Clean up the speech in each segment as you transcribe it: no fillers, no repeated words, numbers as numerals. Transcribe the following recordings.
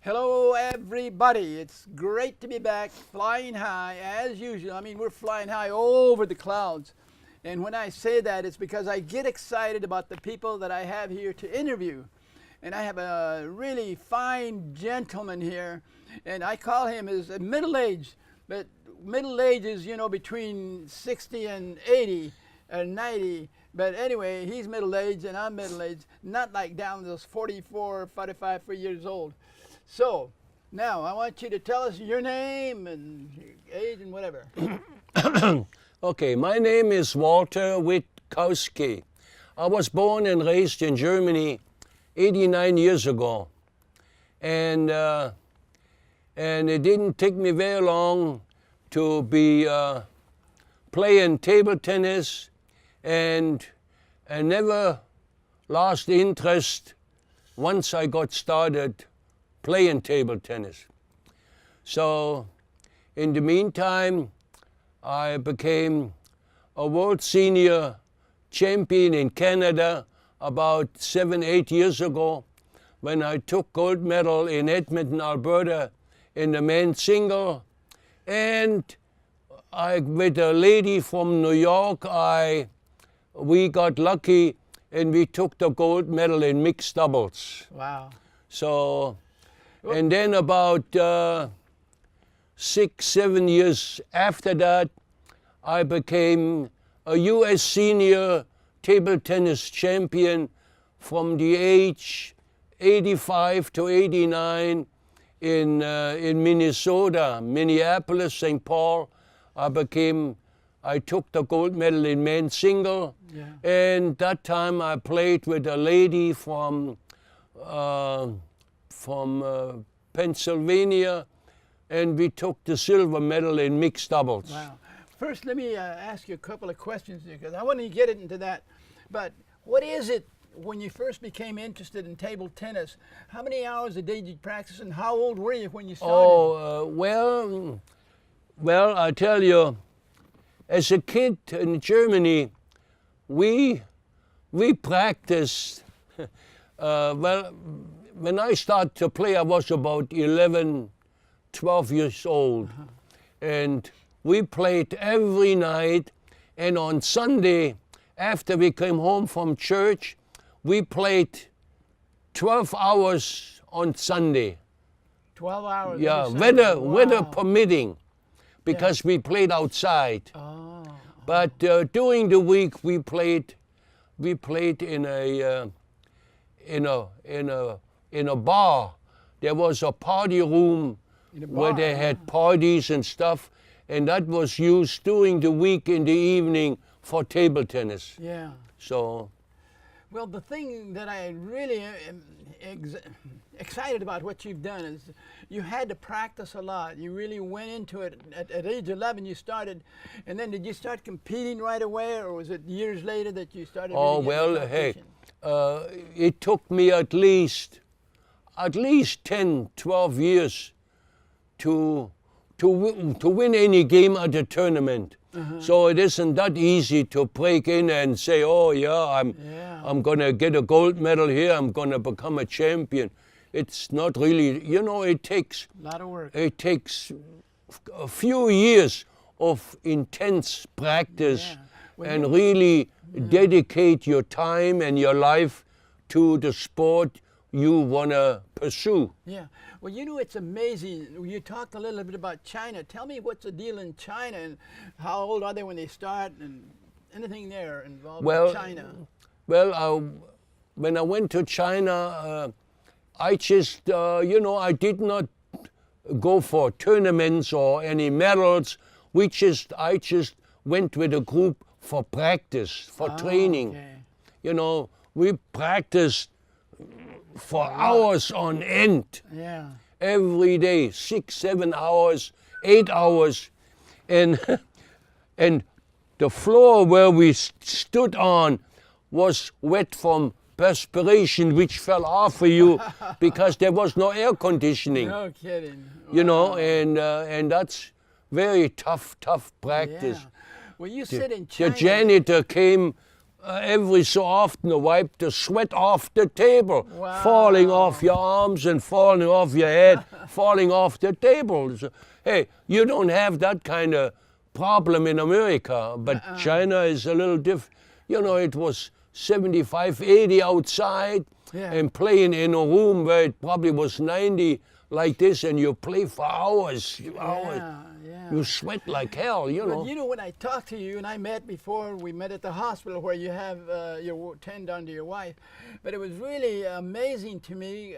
Hello, everybody. It's great to be back, flying high as usual. I mean, we're flying high over the clouds. And when I say that, it's because I get excited about the people that I have here to interview. And I have a really fine gentleman here, and I call him as middle-aged. But middle age is, you know, between 60 and 80 and 90. But anyway, he's middle-aged and I'm middle-aged, not like down to those 44, 45 years old. So, now I want you to tell us your name and age and whatever. Okay, my name is Walter Witkowski. I was born and raised in Germany 89 years ago. And it didn't take me very long to be playing table tennis, and I never lost interest once I got started playing table tennis. So in the meantime, I became a world senior champion in Canada about 7-8 years ago when I took gold medal in Edmonton, Alberta in the men's single. And with a lady from New York, we got lucky and we took the gold medal in mixed doubles. Wow. So, and then about 6-7 years after that, I became a U.S. senior table tennis champion from the age 85 to 89 in Minnesota, Minneapolis, St. Paul. I took the gold medal in men's single, and that time I played with a lady from Pennsylvania, and we took the silver medal in mixed doubles. Wow. First, let me ask you a couple of questions because I want to get into that. But what is it when you first became interested in table tennis? How many hours a day did you practice, and how old were you when you started? Oh, well, I tell you, as a kid in Germany, we practiced. Well, when I started to play, I was about 11, 12 years old, and we played every night. And on Sunday, after we came home from church, we played 12 hours on Sunday. 12 hours? Yeah, wow. weather permitting, because we played outside. Oh. But during the week we played in a bar. There was a party room where they had parties and stuff, and that was used during the week in the evening for table tennis. Yeah. So. Well, the thing that I really am excited about what you've done is you had to practice a lot. You really went into it. At age 11 you started, and then did you start competing right away, or was it years later that you started? Oh, well, hey, it took me at least 10, 12 years to win any game at a tournament. So it isn't that easy to break in and say, oh yeah, I'm gonna get a gold medal here, I'm gonna become a champion. It's not really, you know, it takes a lot of work. It takes a few years of intense practice and really dedicate your time and your life to the sport you wanna pursue. Yeah. Well, you know, it's amazing. You talked a little bit about China. Tell me what's the deal in China, and how old are they when they start, and anything there involved with China? Well, when I went to China, I just, you know, I did not go for tournaments or any medals. I just went with a group for practice, for training. Okay. You know, we practiced for hours on end. Yeah. Every day, 6, 7 hours, 8 hours. And the floor where we stood on was wet from perspiration, which fell off of you because there was no air conditioning. No kidding. You know, and that's very tough practice. Yeah. Well, you said in China. The janitor came every so often to wipe the sweat off the table, falling off your arms and falling off your head, falling off the table. So, hey, you don't have that kind of problem in America, but China is a little different. You know, it was 75, 80 outside and playing in a room where it probably was 90 like this, and you play for hours. You sweat like hell, you know. But you know, when I talked to you, and I met before, we met at the hospital where you have your tend on to your wife, but it was really amazing to me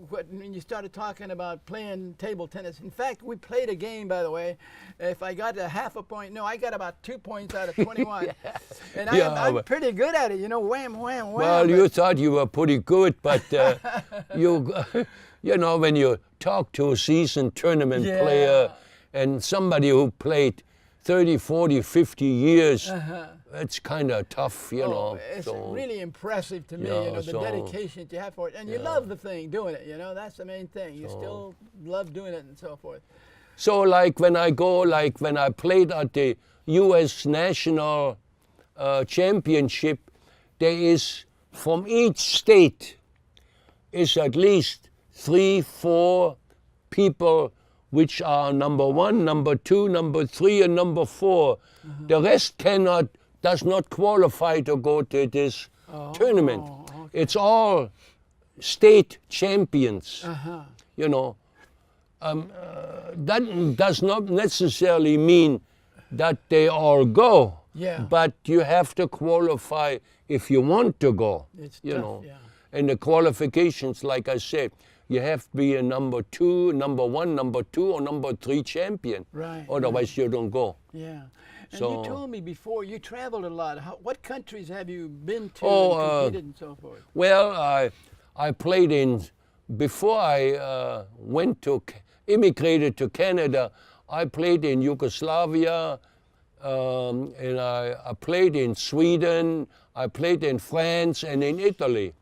when you started talking about playing table tennis. In fact, we played a game, by the way. If I got a half a point, no, I got about 2 points out of 21. And I'm pretty good at it, you know, wham, wham, wham. Well, you thought you were pretty good, but you know, when you talk to a seasoned tournament player, and somebody who played 30, 40, 50 years, it's kind of tough, you know. It's really impressive to me, you know, the dedication that you have for it. And you love the thing, doing it, you know, that's the main thing. You still love doing it and so forth. So like when I go, like when I played at the U.S. National Championship, there is, from each state, is at least 3, 4 people which are number 1, number 2, number 3, and number 4. The rest does not qualify to go to this tournament. It's all state champions, you know. That does not necessarily mean that they all go, but you have to qualify if you want to go, you know. And the qualifications, like I said, you have to be a number 1, number 2, or number 3 champion. Right. Otherwise, you don't go. Yeah. And you told me before you traveled a lot. What countries have you been to and competed and so forth? Well, I played in, before I immigrated to Canada, I played in Yugoslavia, and I played in Sweden, I played in France and in Italy.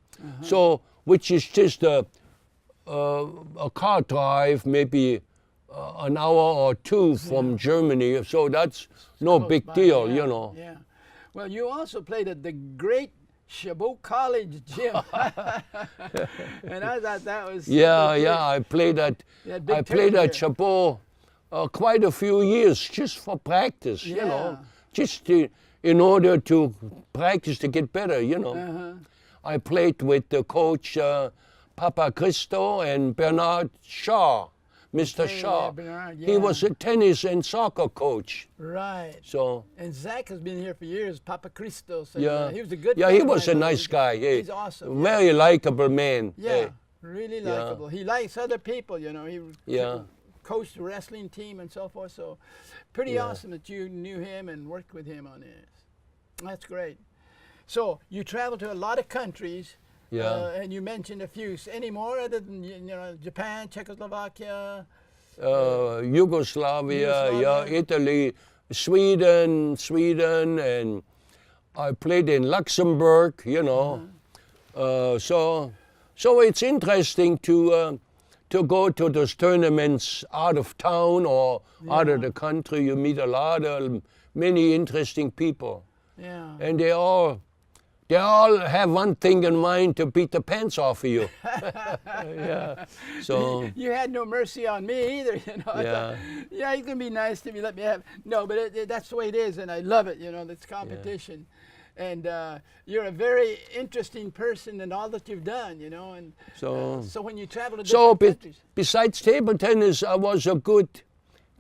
So, which is just a car drive, maybe an hour or 2 from Germany. So that's no big deal, you know. Yeah. Well, you also played at the great Chabot College gym. And I thought that was I played at Chabot quite a few years just for practice, you know, just in order to practice to get better, you know. I played with the coach Papa Cristo and Bernard Shaw, Mr. Shaw. Yeah, Bernard, He was a tennis and soccer coach. Right. So. And Zach has been here for years, Papa Cristo. So he was a good. Yeah, he was a nice guy. He's awesome. Very likable man. Yeah, really likable. He likes other people, you know. He coached the wrestling team and so forth. So, pretty awesome that you knew him and worked with him on this. That's great. So you traveled to a lot of countries. And you mentioned a few. Any more other than, you know, Japan, Czechoslovakia? Yugoslavia, Italy, Sweden, and I played in Luxembourg, you know. So it's interesting to go to those tournaments out of town or out of the country. You meet many interesting people. Yeah. And they all have one thing in mind: to beat the pants off of you. So you had no mercy on me either, you know. Yeah. You can be nice to me, let me have. No, but that's the way it is, and I love it. You know, it's competition, and you're a very interesting person in all that you've done. You know, and so when you travel to different countries. Besides table tennis, I was a good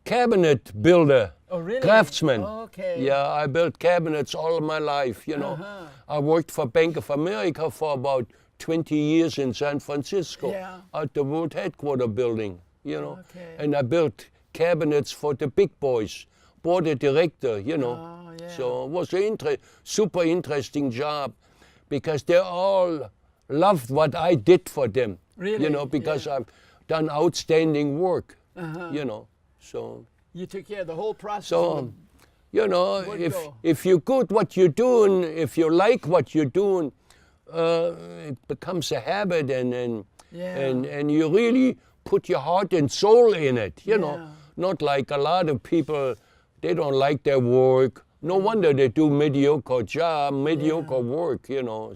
cabinet builder. Oh, really? Craftsman. Okay. Yeah, I built cabinets all of my life, you know. I worked for Bank of America for about 20 years in San Francisco at the World Headquarter building, you know. And I built cabinets for the big boys, board of director, you know. So it was a super interesting job because they all loved what I did for them, you know, because I've done outstanding work, you know. So you took care of the whole process. So, you know, if you're good what you're doing, if you like what you're doing, it becomes a habit, and you really put your heart and soul in it. You know, not like a lot of people. They don't like their work, No wonder they do mediocre job, mediocre work, you know.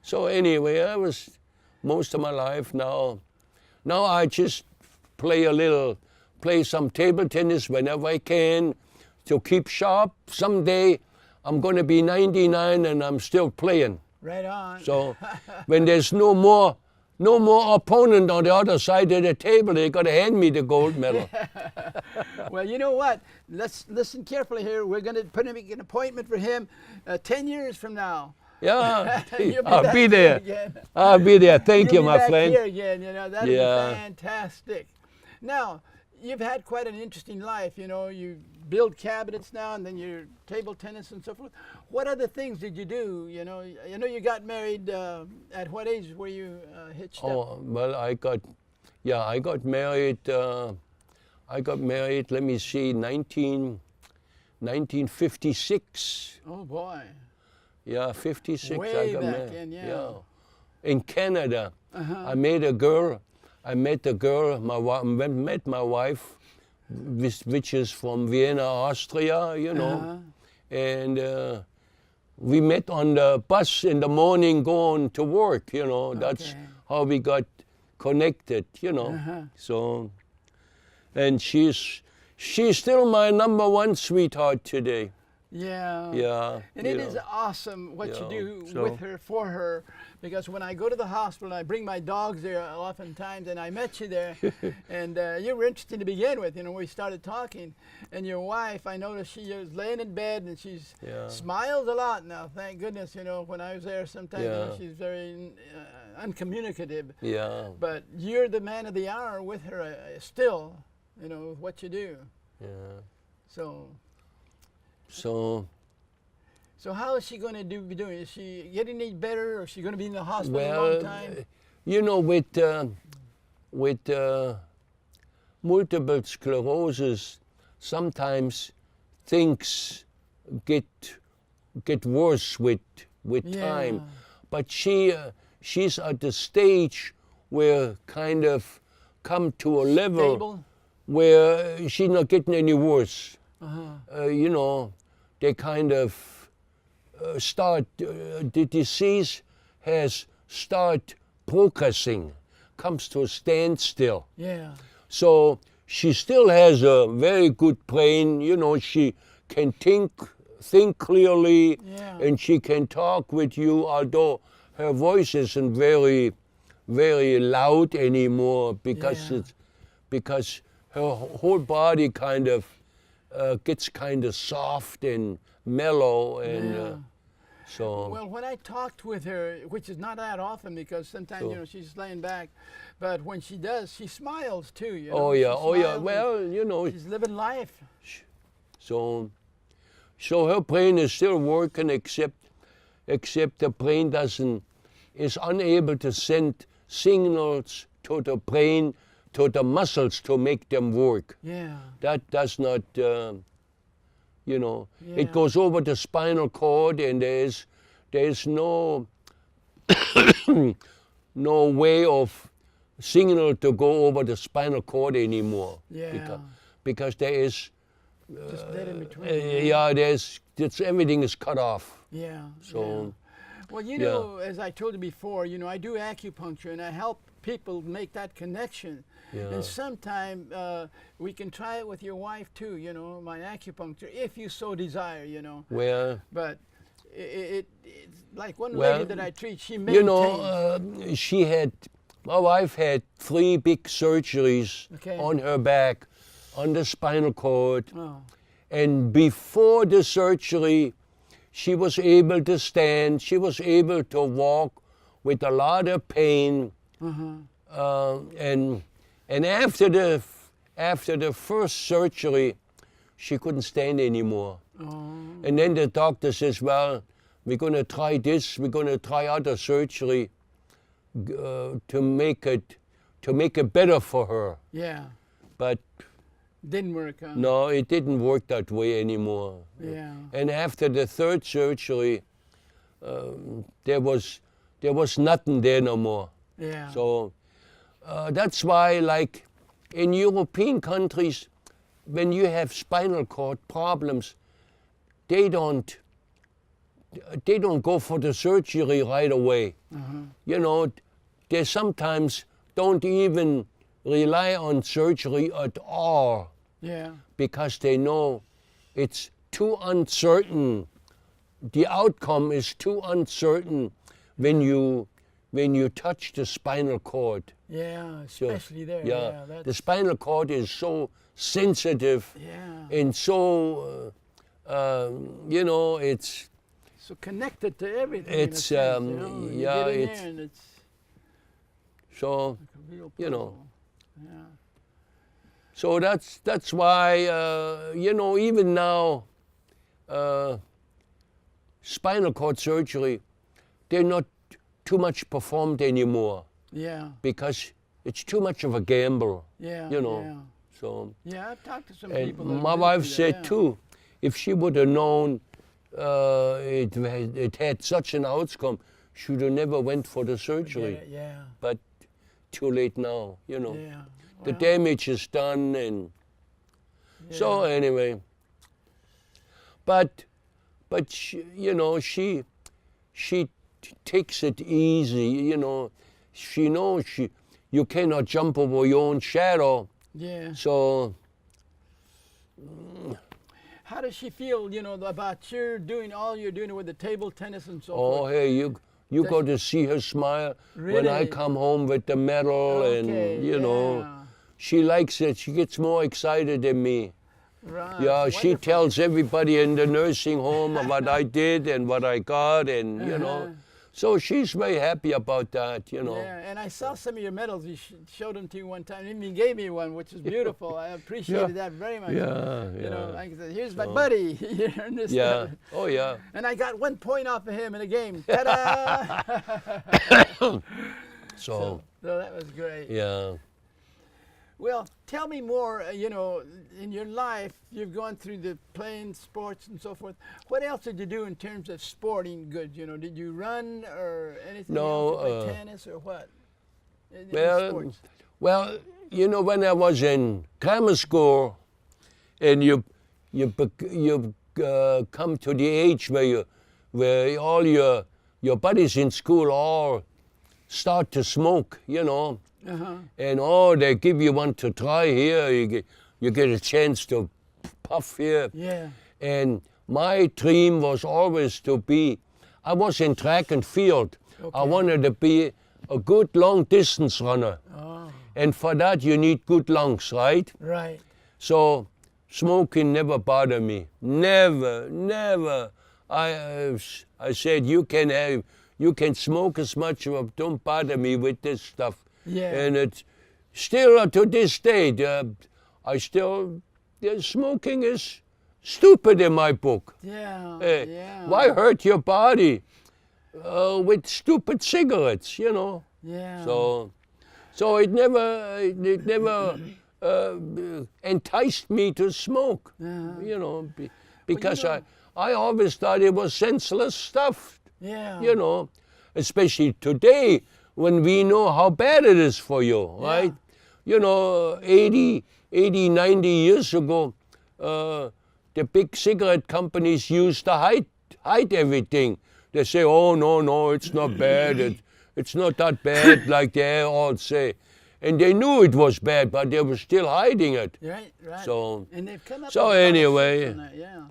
So anyway, I was most of my life now. Now I just play some table tennis whenever I can to keep sharp. Someday I'm going to be 99 and I'm still playing. Right on. So when there's no more opponent on the other side of the table, they got to hand me the gold medal. Well, you know what? Let's listen carefully here. We're going to make an appointment for him 10 years from now. Yeah, I'll be there. I'll be there. Thank you, my friend. Here again, you know, that'd be fantastic. Now, you've had quite an interesting life. You know, you build cabinets now, and then you're table tennis and so forth. What other things did you do? You know you got married. At what age were you hitched up? Oh, well, I got married. I got married. Let me see, 1956. Oh boy. Yeah, 56. Way I got back married. in, yeah. In Canada, I met a girl. Met my wife, which is from Vienna, Austria, you know. And we met on the bus in the morning going to work, you know. That's how we got connected, you know. So, and she's still my #1 sweetheart today. Yeah. Yeah. And it is awesome what you do with her, for her, because when I go to the hospital, I bring my dogs there oftentimes, and I met you there, and you were interesting to begin with. You know, we started talking, and your wife, I noticed she was laying in bed, and she smiles a lot now. Thank goodness. You know, when I was there, sometimes you know, she's very uncommunicative. Yeah. But you're the man of the hour with her still. You know, with what you do. Yeah. So how is she going to be doing? Is she getting any better, or is she going to be in the hospital a long time? You know, with multiple sclerosis, sometimes things get worse with time. But she's at the stage where kind of come to a level where she's not getting any worse. You know, they kind of the disease has start progressing, comes to a standstill. Yeah. So she still has a very good brain, you know, she can think clearly, and she can talk with you, although her voice isn't very, very loud anymore because her whole body kind of gets kind of soft and mellow, and so. Well, when I talked with her, which is not that often because sometimes you know she's laying back, but when she does, she smiles too. You know? Oh yeah. Well, you know, she's living life. So her brain is still working, except the brain is unable to send signals to the brain, to the muscles to make them work. Yeah. That does not, you know, it goes over the spinal cord, and there's no no way of signal to go over the spinal cord anymore. Yeah. Because there is. Just dead in between. Everything is cut off. Yeah. So. Well, you know, as I told you before, you know, I do acupuncture, and I help people make that connection. Yeah. And sometime we can try it with your wife too, you know, my acupuncture, if you so desire, you know. Well. But it's like one lady that I treat, she maintains. You know, my wife had 3 big surgeries on her back, on the spinal cord. Oh. And before the surgery, she was able to stand, she was able to walk with a lot of pain. And after the first surgery, she couldn't stand anymore. Oh. And then the doctor says, well, we're going to try this, we're going to try other surgery to make it better for her. Yeah. But didn't work, huh? No, it didn't work that way anymore. Yeah. And after the 3rd surgery, there was nothing there no more. Yeah. So that's why, like in European countries, when you have spinal cord problems, they don't go for the surgery right away. You know, they sometimes don't even rely on surgery at all. Yeah. Because they know it's too uncertain. The outcome is too uncertain when you touch the spinal cord. Yeah, especially there. Yeah, Yeah, the spinal cord is so sensitive and so, you know, it's so connected to everything. It's, in a sense, you know? You yeah, get in it's- there and it's so, like a real you know. puzzle. Yeah. So that's why, you know, even now, spinal cord surgery, they're not too much performed anymore Yeah. because it's too much of a gamble, Yeah. you know. Yeah. So, Yeah, I've talked to some and people. that have my been wife through said that, yeah. too, if she would have known it had such an outcome, she would have never went for the surgery. Yeah, yeah, But too late now, you know. yeah. The Well, damage is done, and so yeah. anyway. But she, you know, she takes it easy, you know. She knows you cannot jump over your own shadow. Yeah. So How does she feel, you know, about you doing all you're doing with the table tennis and so oh forth? hey, you Does got to see her smile when I Really? come home with the medal, Okay, and you know, yeah. she likes it. She gets more excited than me. Right. Yeah, she wonderful. tells everybody in the nursing home what I did and what I got, and you know, Uh-huh. so she's very happy about that, you know. Yeah, and I saw some of your medals. You showed them to you one time. And you gave me one, which is beautiful. I appreciated that very much. Yeah, You know, yeah. like I said, here's my buddy. You understand? Yeah. Oh yeah. And I got 1 point off of him in a game. Ta-da! So So that was great. yeah. Well, tell me more, you know, in your life, you've gone through the playing sports and so forth. What else did you do in terms of sporting goods? You know, did you run or anything No, else? You play tennis or what? In Well, sports? well, you know, when I was in grammar school, and you come to the age where all your buddies in school all start to smoke, you know. Uh-huh. And they give you one to try here. You get a chance to puff here. Yeah. And my dream was always to be. I was in track and field. I Okay. wanted to be a good long distance runner. Oh, And for that you need good lungs, right? right. So smoking never bothered me. Never, never. I said you can smoke as much, but don't bother me with this stuff. Yeah. And it's still to this day, smoking is stupid in my book. Yeah. Hey, Yeah. why hurt your body with stupid cigarettes, you know? Yeah. So it never enticed me to smoke, Uh-huh. you know, because know- I always thought it was senseless stuff, Yeah. you know, especially today when we know how bad it is for you, right? You know, 80, 90 years ago, the big cigarette companies used to hide everything. They say, oh, no, it's not bad. It's not that bad like they all say. And they knew it was bad, but they were still hiding it. Right, right. So- and they've come up so with a lot of anyway, fix on that, yeah.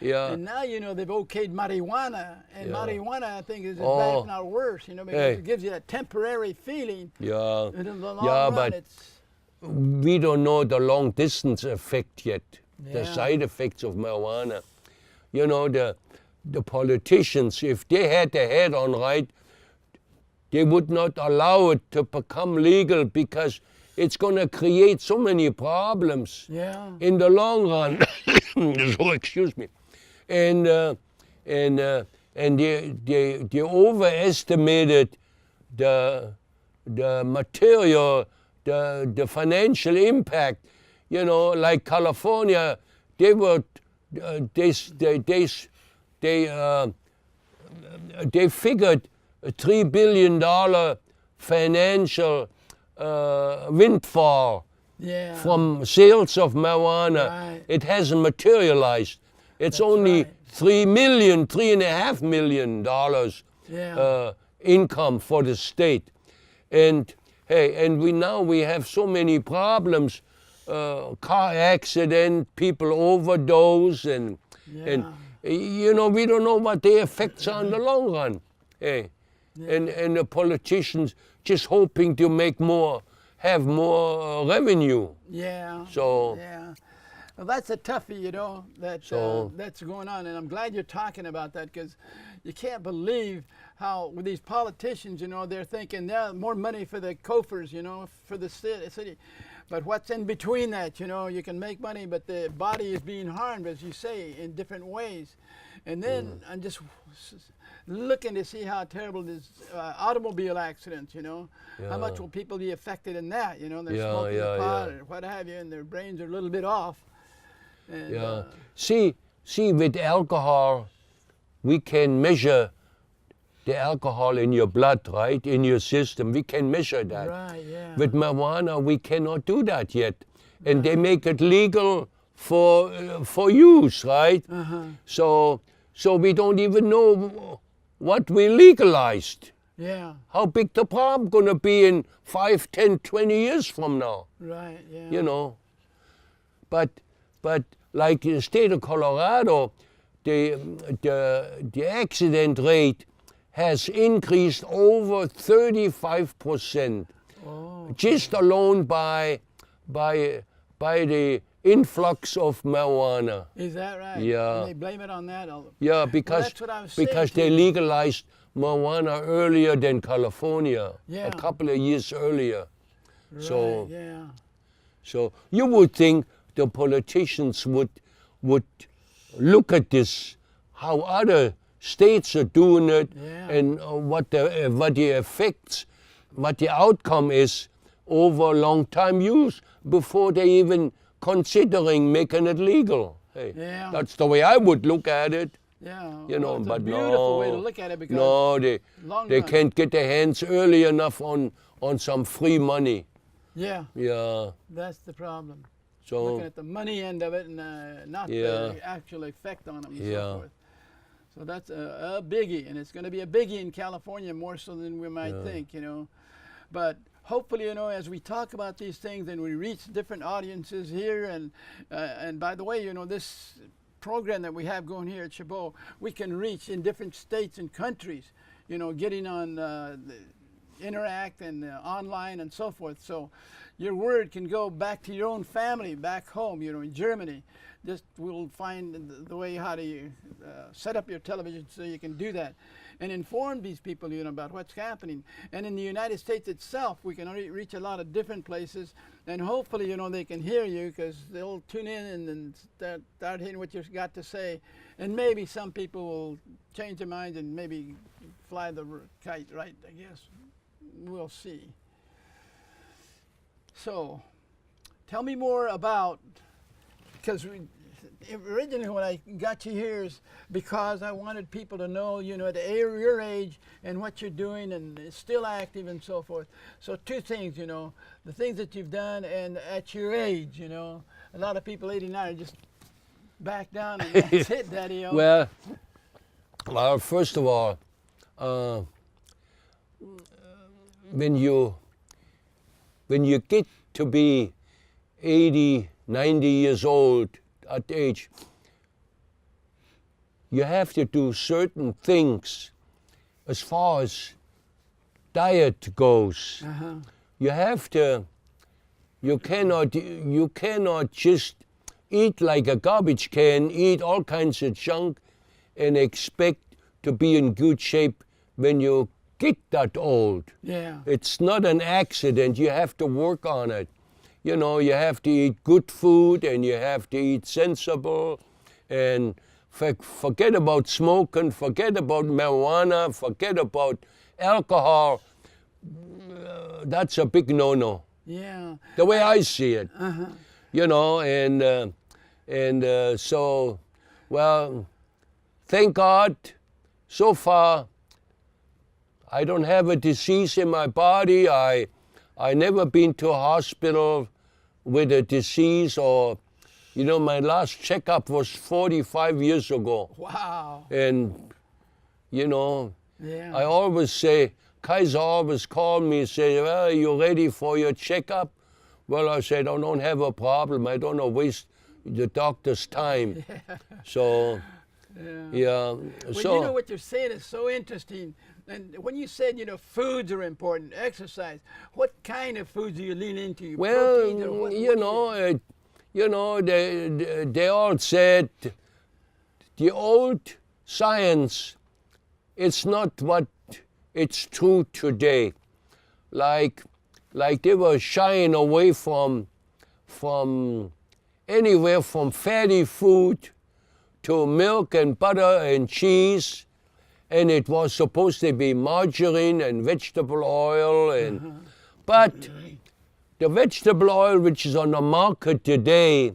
Yeah. And now, you know, they've okayed marijuana, and Yeah. marijuana, I think, is as bad, Oh. if not worse, you know, because Hey. it gives you that temporary feeling. Yeah. And in the long Yeah, run, but it's, we don't know the long distance effect yet, the Yeah. side effects of marijuana. You know, the politicians, if they had their head on right, they would not allow it to become legal because it's going to create so many problems yeah. in the long run. So, excuse me. And they overestimated the material, the financial impact. You know, like California, they figured a $3 billion financial windfall Yeah. from sales of marijuana. Right. It hasn't materialized. It's only right. $3.5 million Yeah. income for the state. And hey, and we have so many problems, car accident, people overdose, and we don't know what the effects are in the long run. Hey, and the politicians just hoping to have more revenue. Yeah. So Yeah. Well, that's a toughie, that's going on, and I'm glad you're talking about that, because you can't believe how with these politicians, they're thinking, yeah, more money for the coffers, for the city. But what's in between that, you can make money, but the body is being harmed, as you say, in different ways. And then I'm just looking to see how terrible this automobile accidents, how much will people be affected in that, they're smoking the pot or what have you, and their brains are a little bit off. And, See, with alcohol, we can measure the alcohol in your blood, right, in your system. We can measure that. Right, yeah. With marijuana, we cannot do that yet. And they make it legal for use, right? So we don't even know what we legalized. Yeah. How big the problem gonna be in 5, 10, 20 years from now? Right, yeah. But like in the state of Colorado, the accident rate has increased over 35%, just alone by the influx of marijuana. Is that right? Yeah. And they blame it on that? Yeah, because that's what I was saying they legalized marijuana earlier than California, Yeah. a couple of years earlier. Right, So yeah. So you would think the politicians would look at this, how other states are doing it, and what the effects, what the outcome is over long time use before they even considering making it legal. Hey, Yeah. that's the way I would look at it. Yeah. But it's a beautiful no, way to look at it, because no, long they run. can't get their hands early enough on some free money. Yeah, Yeah. that's the problem. So Looking at the money end of it, and not the actual effect on them and so forth. So that's a biggie, and it's going to be a biggie in California more so than we might think, But hopefully, as we talk about these things and we reach different audiences here, and by the way, this program that we have going here at Chabot, we can reach in different states and countries, getting on the interact and online and so forth. So your word can go back to your own family back home, in Germany. Just we'll find the way how to set up your television so you can do that and inform these people, about what's happening. And in the United States itself, we can reach a lot of different places, and hopefully, they can hear you, because they'll tune in and start hearing what you've got to say. And maybe some people will change their minds and maybe fly the kite right, I guess. We'll see. So, tell me more about, because originally when I got you here is because I wanted people to know, at your age and what you're doing, and it's still active and so forth. So two things, the things that you've done, and at your age, a lot of people 89 are just back down and that's it, Daddy. Well, first of all, when you get to be 80, 90 years old at age, you have to do certain things as far as diet goes. You have to, you cannot just eat like a garbage can, eat all kinds of junk and expect to be in good shape when you get that old. Yeah. It's not an accident. You have to work on it. You have to eat good food, and you have to eat sensible, and forget about smoking, forget about marijuana, forget about alcohol. That's a big no-no. Yeah. The way I see it. So, well, thank God, so far, I don't have a disease in my body. I never been to a hospital with a disease, or, You know, my last checkup was 45 years ago. Wow. And, you know, Yeah. I always say, Kaiser always called me and say, well, are you ready for your checkup? Well, I said, I don't have a problem. I don't want to waste the doctor's time. So, yeah. Well, So, you know what you're saying is so interesting. And when you said, you know, foods are important, exercise, what kind of foods do you lean into? well, Proteins or what you know, they all said the old science, it's not what it's true today. Like they were shying away from anywhere from fatty food to milk and butter and cheese, and it was supposed to be margarine and vegetable oil, and but the vegetable oil which is on the market today,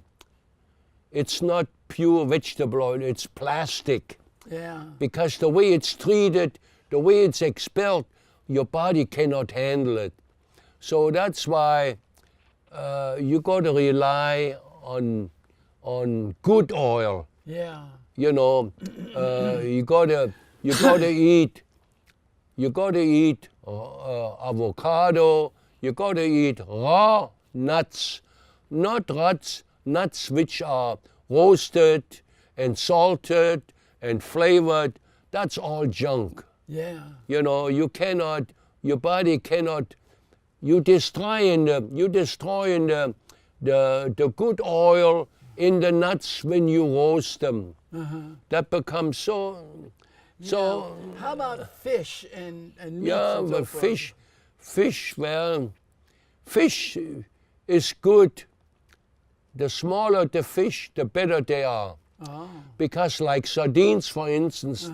it's not pure vegetable oil, it's plastic. Yeah. Because the way it's treated, the way it's expelled, your body cannot handle it. So that's why you got to rely on good oil. Yeah. You know, you gotta eat avocado. You gotta eat raw nuts, not nuts which are roasted and salted and flavored. That's all junk. Yeah. You know, you cannot, your body cannot, you destroying the good oil in the nuts when you roast them. That becomes so. How about fish and meats? Yeah, and so but forth? fish is good. The smaller the fish, the better they are. Oh. Because like sardines, for instance,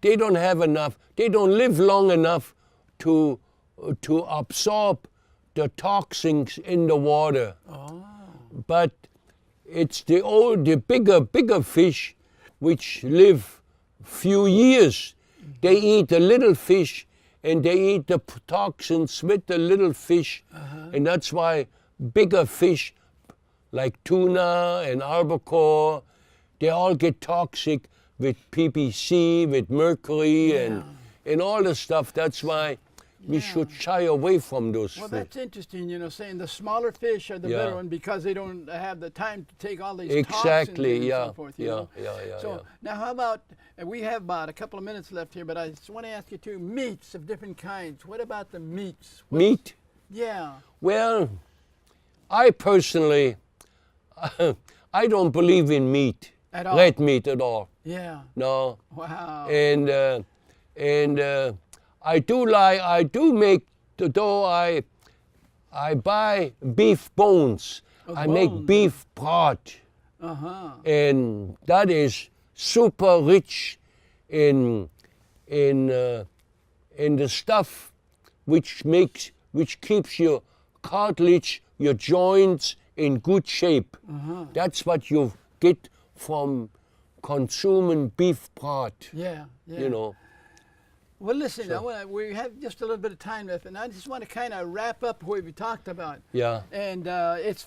they don't have enough, they don't live long enough to absorb the toxins in the water. Oh. But it's the bigger fish which live few years. They eat the little fish and they eat the toxins with the little fish. And that's why bigger fish like tuna and albacore, they all get toxic with PPC, with mercury and all the stuff. That's why we should shy away from those Well, foods. that's interesting, you know, saying the smaller fish are the better one because they don't have the time to take all these toxins Exactly, in and yeah, so forth. yeah. So now how about, we have about a couple of minutes left here, but I just want to ask you too, meats of different kinds. What about the meats? Meat? Yeah. Well, I personally, I don't believe in meat. At all? Red meat at all. Yeah. No. Wow. And I do make, though I buy beef bones. I make bones. beef broth. And that is super rich in the stuff which keeps your cartilage, your joints in good shape. That's what you get from consuming beef broth. Yeah. Yeah. You know. Well, listen, we have just a little bit of time left, and I just want to kind of wrap up what we talked about. Yeah. And it's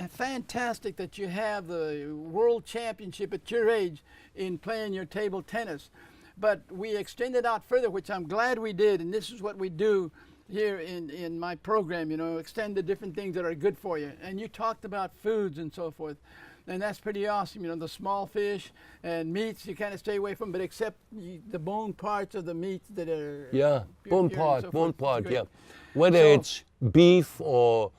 fantastic that you have the world championship at your age in playing your table tennis. But we extended out further, which I'm glad we did, and this is what we do here in my program, you know, extend the different things that are good for you. And you talked about foods and so forth. And that's pretty awesome, you know, the small fish and meats you kind of stay away from, but except the bone parts of the meats that are bone pure and so part, forth. Great. yeah. Whether it's beef or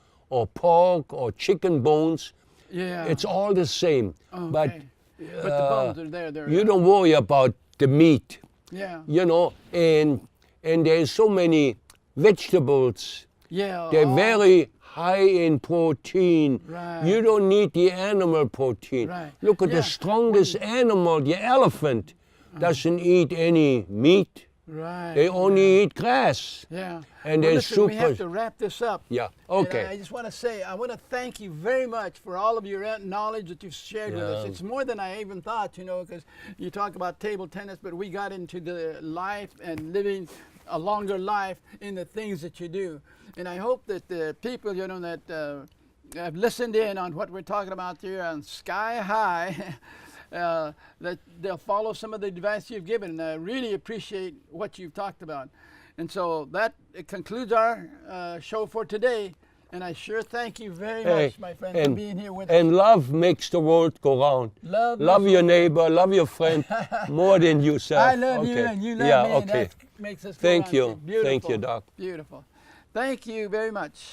pork or chicken bones, it's all the same. But the bones are there. You don't worry about the meat. Yeah. You know, and there's so many vegetables. Yeah. They're very high in protein. Right. You don't need the animal protein. Right. Look at the strongest animal, the elephant, doesn't eat any meat. Right. They only eat grass. Yeah. And Well, they're listen, super. we have to wrap this up. Yeah. And Okay. I just want to say, I want to thank you very much for all of your knowledge that you've shared with us. Yeah. It's more than I even thought, you know, because you talk about table tennis, but we got into the life and living a longer life in the things that you do. And I hope that the people, you know, that have listened in on what we're talking about here on Sky High, that they'll follow some of the advice you've given. And I really appreciate what you've talked about. And so that concludes our show for today. And I sure thank you very much, my friend, for being here with us. And love makes the world go round. Love your neighbor, love your friend more than yourself. I love you and you love me. And that makes us go Thank round. you. Beautiful. Thank you, Doc. Beautiful. Thank you very much.